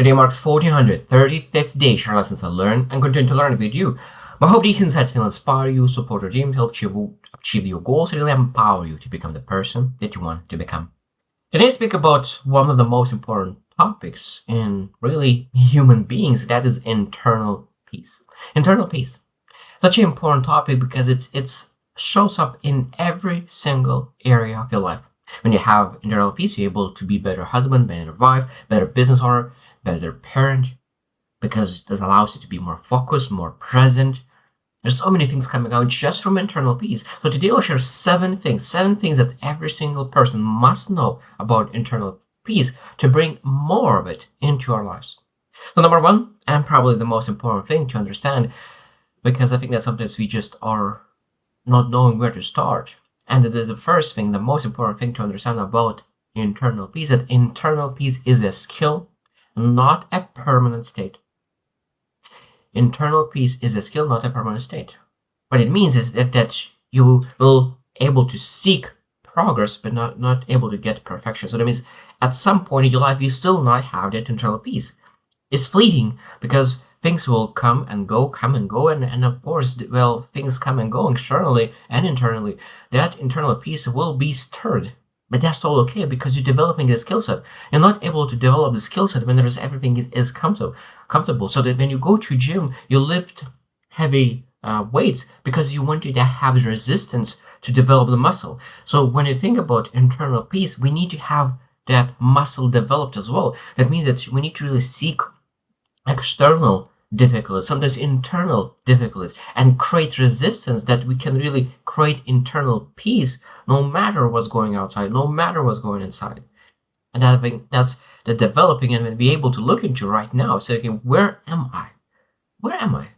Today marks 1435th day share lessons I learn and continue to learn with you. I hope these insights will inspire you, support your dreams, help you achieve your goals, and really empower you to become the person that you want to become. Today I speak about one of the most important topics in really human beings, that is internal peace. Internal peace. Such an important topic because it's shows up in every single area of your life. When you have internal peace, you're able to be better husband, better wife, better business owner, better parent, because that allows you to be more focused, more present. There's so many things coming out just from internal peace. So today I'll share seven things that every single person must know about internal peace to bring more of it into our lives. So number one, and probably the most important thing to understand, because I think that sometimes we just are not knowing where to start. And it is the first thing, the most important thing to understand about internal peace, that internal peace is a skill, not a permanent state. Internal peace is a skill, not a permanent state. What it means is that you will able to seek progress, but not able to get perfection. So that means at some point in your life, you still not have that internal peace. It's fleeting because things will come and go, and of course, well, things come and go externally and internally. That internal peace will be stirred. But that's all okay because you're developing the skill set. You're not able to develop the skill set when there's everything is comfortable. So that when you go to gym, you lift heavy weights because you want to have the resistance to develop the muscle. So when you think about internal peace, we need to have that muscle developed as well. That means that we need to really seek external difficulties, sometimes internal difficulties, and create resistance that we can really create internal peace no matter what's going outside, no matter what's going inside. And I think that's the developing and be able to look into right now, say, okay, where am I? Where am I?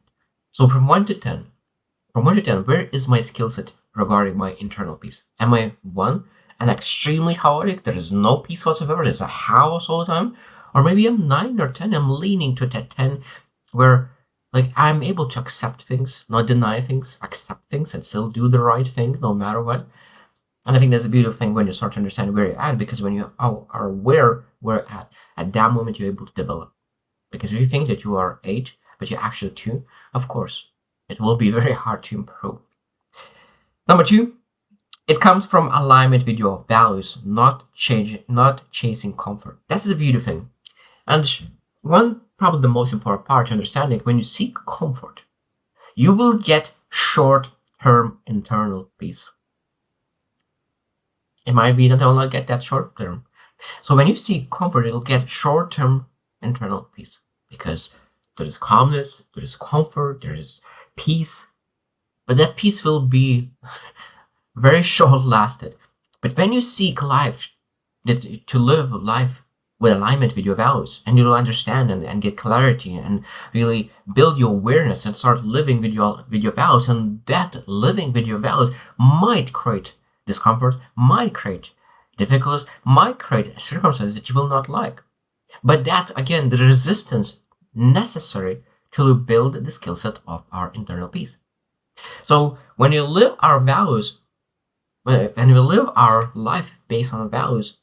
So from 1 to 10, where is my skill set regarding my internal peace? Am I 1 and extremely chaotic? There is no peace whatsoever. There's a house all the time. Or maybe I'm 9 or 10. I'm leaning to that 10 where like I'm able to accept things, not deny things, accept things and still do the right thing no matter what. And I think that's a beautiful thing when you start to understand where you're at, because when you are where we're at that moment you're able to develop. Because if you think that you are 8, but you're actually 2, of course, it will be very hard to improve. Number 2, it comes from alignment with your values, not chasing comfort. That's the beautiful thing. And one, probably the most important part to understanding, when you seek comfort, you will get short-term internal peace. It might be that I will not get that short-term. So when you seek comfort, you'll get short-term internal peace because there is calmness, there is comfort, there is peace. But that peace will be very short-lasted. But when you seek life, to live life with alignment with your values, and you'll understand and get clarity and really build your awareness and start living with your values, and that living with your values might create discomfort, might create difficulties, might create circumstances that you will not like. But that, again, the resistance necessary to build the skill set of our internal peace. So when you live our values, and we live our life based on values,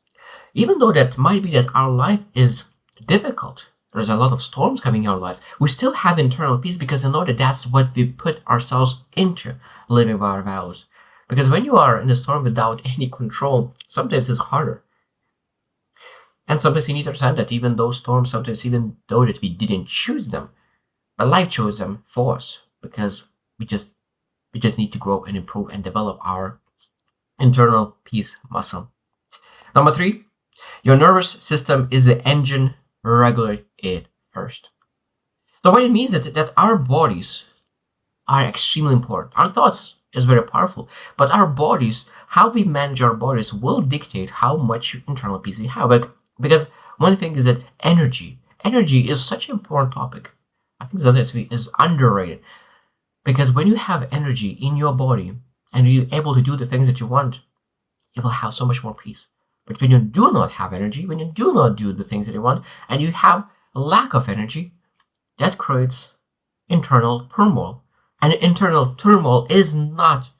even though that might be that our life is difficult, there's a lot of storms coming in our lives, we still have internal peace because we know that that's what we put ourselves into, living by our values. Because when you are in the storm without any control, sometimes it's harder. And sometimes you need to understand that even those storms, sometimes even though that we didn't choose them, but life chose them for us because we just need to grow and improve and develop our internal peace muscle. Number 3, your nervous system is the engine. Regulate it first. So what it means is that our bodies are extremely important. Our thoughts is very powerful, but our bodies, how we manage our bodies will dictate how much internal peace we have. Because one thing is that energy is such an important topic. I think that is underrated, because when you have energy in your body and you're able to do the things that you want, you will have so much more peace. But when you do not have energy, when you do not do the things that you want, and you have a lack of energy, that creates internal turmoil. And internal turmoil is not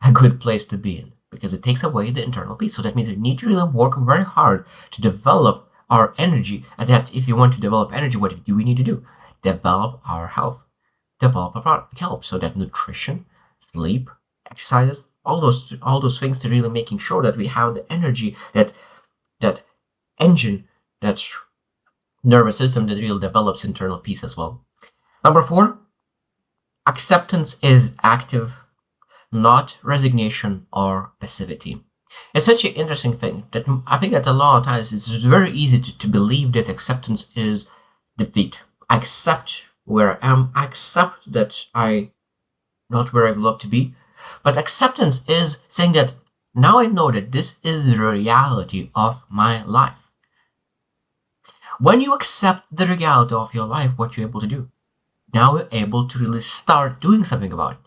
a good place to be in because it takes away the internal peace. So that means you need to really work very hard to develop our energy, and that if you want to develop energy, what do we need to do? Develop our health, develop our health, so that nutrition, sleep, exercises, all those things to really making sure that we have the energy, that engine, that nervous system that really develops internal peace as well. Number 4, acceptance is active, not resignation or passivity. It's such an interesting thing that I think that a lot of times it's very easy to believe that acceptance is defeat. I accept where I am. I accept that I not where I would love to be. But acceptance is saying that now I know that this is the reality of my life. When you accept the reality of your life, what you're able to do, now you're able to really start doing something about it.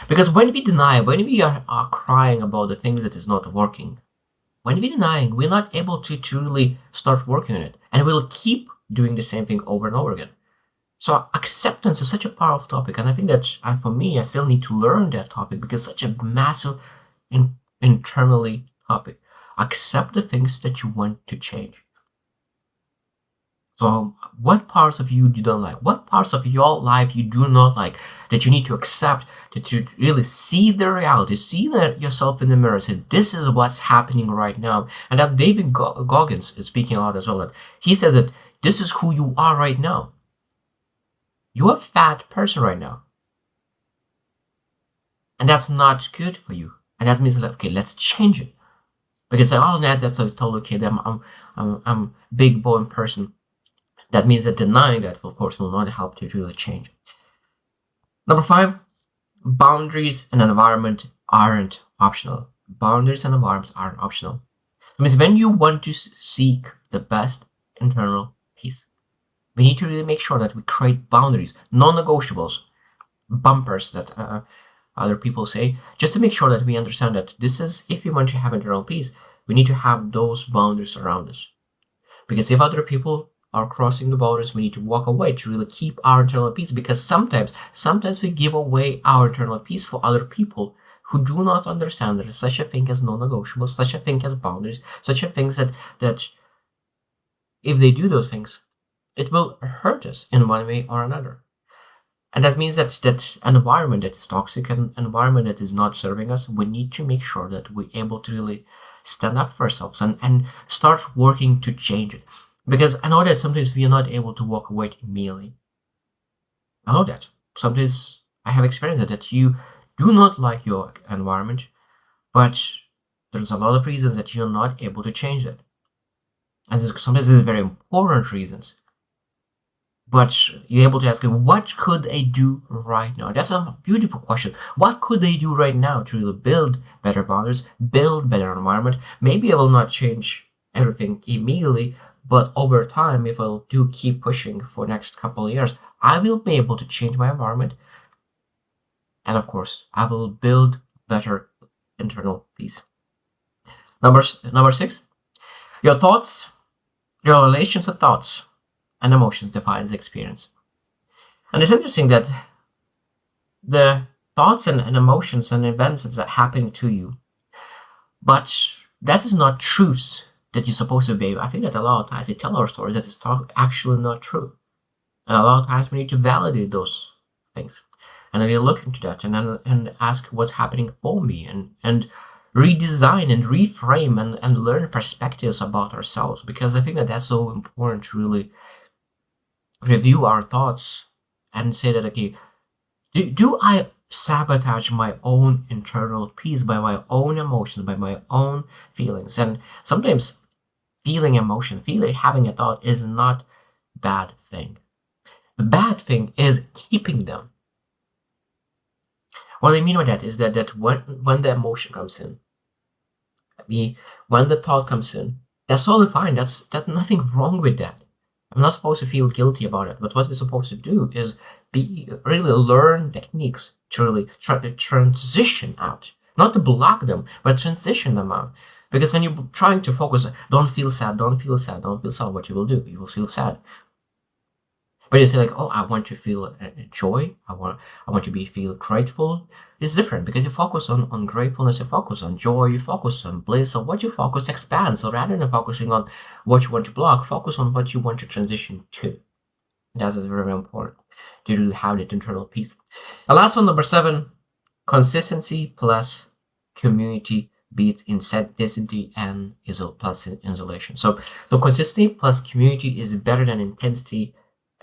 Because when we deny, when we are crying about the things that is not working, when we're denying, we're not able to truly start working on it. And we'll keep doing the same thing over and over again. So acceptance is such a powerful topic. And I think that for me, I still need to learn that topic because it's such a massive internally topic. Accept the things that you want to change. So what parts of you don't like? What parts of your life you do not like that you need to accept, that you really see the reality, see yourself in the mirror, say, this is what's happening right now. And that David Goggins is speaking a lot as well. That he says that this is who you are right now. You're a fat person right now. And that's not good for you. And that means, like, okay, let's change it. Because, oh, that's a total kid. I'm a big bone person. That means that denying that, of course, will not help to really change. Number 5, boundaries and environment aren't optional. Boundaries and environments aren't optional. It means when you want to seek the best internal peace, we need to really make sure that we create boundaries, non-negotiables, bumpers that other people say, just to make sure that we understand that this is, if we want to have internal peace, we need to have those boundaries around us. Because if other people are crossing the boundaries, we need to walk away to really keep our internal peace, because sometimes we give away our internal peace for other people who do not understand that there's such a thing as non-negotiables, such a thing as boundaries, such a thing that if they do those things, it will hurt us in one way or another. And that means that an environment that is toxic, an environment that is not serving us, we need to make sure that we're able to really stand up for ourselves and start working to change it. Because I know that sometimes we are not able to walk away immediately. I know that. Sometimes I have experienced that you do not like your environment, but there's a lot of reasons that you're not able to change it. And sometimes it's very important reasons. But you're able to ask, what could I do right now? That's a beautiful question. What could I do right now to really build better boundaries, build better environment? Maybe I will not change everything immediately, but over time, if I do keep pushing for the next couple of years, I will be able to change my environment. And of course, I will build better internal peace. Number 6, your thoughts, your relations of thoughts and emotions defines experience. And it's interesting that the thoughts and emotions and events that are happening to you, but that is not truths that you're supposed to be. I think that a lot of times we tell our stories that it's actually not true. And a lot of times we need to validate those things. And then you look into that and ask what's happening for me and redesign and reframe and learn perspectives about ourselves. Because I think that that's so important to really review our thoughts and say that, okay, do I sabotage my own internal peace by my own emotions, by my own feelings? And sometimes having a thought is not a bad thing. The bad thing is keeping them. What I mean by that is that when the emotion comes in, when the thought comes in, that's totally fine. That's nothing wrong with that. I'm not supposed to feel guilty about it, but what we're supposed to do is really learn techniques to really try to transition out, not to block them, but transition them out. Because when you're trying to focus, don't feel sad, what you will do, you will feel sad. But you say like, oh, I want to feel joy. I want to be feel grateful. It's different because you focus on gratefulness, you focus on joy, you focus on bliss. So what you focus expands. So rather than focusing on what you want to block, focus on what you want to transition to. That is very important to really have that internal peace. The last one, number 7, consistency plus community beats intensity and plus isolation. So consistency plus community is better than intensity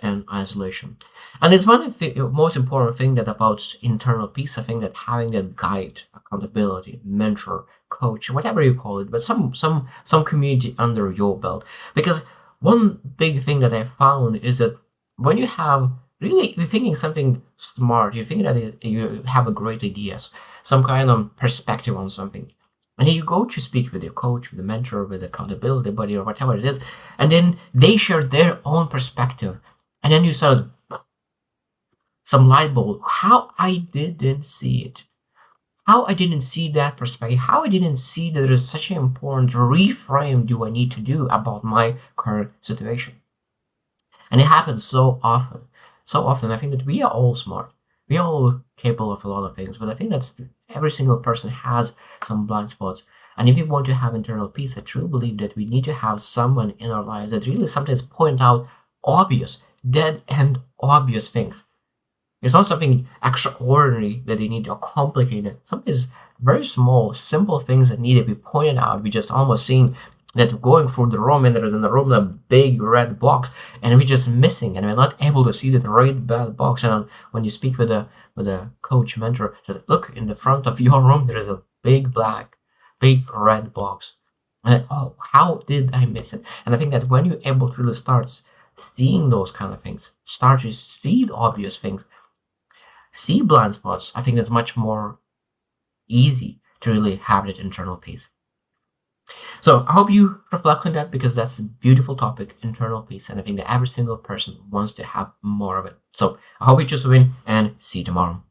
and isolation. And it's one of the most important thing that about internal peace. I think that having that guide, accountability, mentor, coach, whatever you call it, but some community under your belt. Because one big thing that I found is that when you have really you're thinking something smart, you think that you have a great ideas, some kind of perspective on something, and then you go to speak with your coach, with the mentor, with the accountability buddy, or whatever it is, and then they share their own perspective, and then you start some light bulb. How I didn't see it. How I didn't see that perspective. How I didn't see that there is such an important reframe do I need to do about my current situation. And it happens so often. So often, I think that we are all smart. We are all capable of a lot of things, but I think that every single person has some blind spots. And if we want to have internal peace, I truly believe that we need to have someone in our lives that really sometimes point out obvious, dead end obvious things. It's not something extraordinary that they need to complicate it. Something is very small, simple things that need to be pointed out. We just almost seeing that going through the room and there is in the room a big red box and we're just missing and we're not able to see that red box. And when you speak with a coach mentor, just look in the front of your room, there is a big red box. And oh, how did I miss it? And I think that when you're able to really start seeing those kind of things, start to see the obvious things, see blind spots, I think it's much more easy to really have that internal peace. So I hope you reflect on that because that's a beautiful topic, internal peace, and I think that every single person wants to have more of it. So I hope you just win and see you tomorrow.